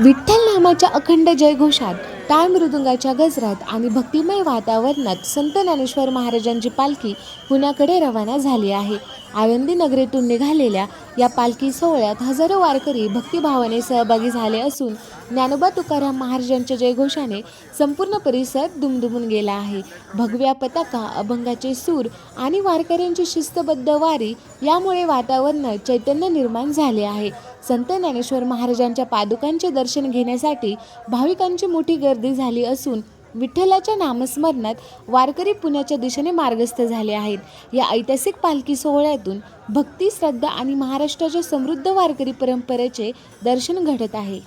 विठ्ठल नामाच्या अखंड जयघोषात, टाळ मृदुंगाच्या गजरात आणि भक्तिमय वातावरणात संत ज्ञानेश्वर महाराजांची पालखी पुण्याकडे रवाना झाली आहे. आळंदी नगरीतून निघालेल्या या पालखी सोहळ्यात हजारो वारकरी भक्तिभावाने सहभागी झाले असून ज्ञानोबा तुकाराम महाराजांच्या जयघोषाने संपूर्ण परिसर दुमदुमून गेला आहे. भगव्या पताका, अभंगाचे सूर आणि वारकऱ्यांची शिस्तबद्ध वारी यामुळे वातावरणात चैतन्य निर्माण झाले आहे. संत ज्ञानेश्वर महाराजांच्या पादुकांचे दर्शन घेण्यासाठी भाविकांची मोठी गर्दी झाली असून विठ्ठलाच्या नामस्मरणात वारकरी पुण्याच्या दिशेने मार्गस्थ झाले आहेत. या ऐतिहासिक पालखी सोहळ्यातून भक्ती, श्रद्धा आणि महाराष्ट्राच्या समृद्ध वारकरी परंपरेचे दर्शन घडत आहे.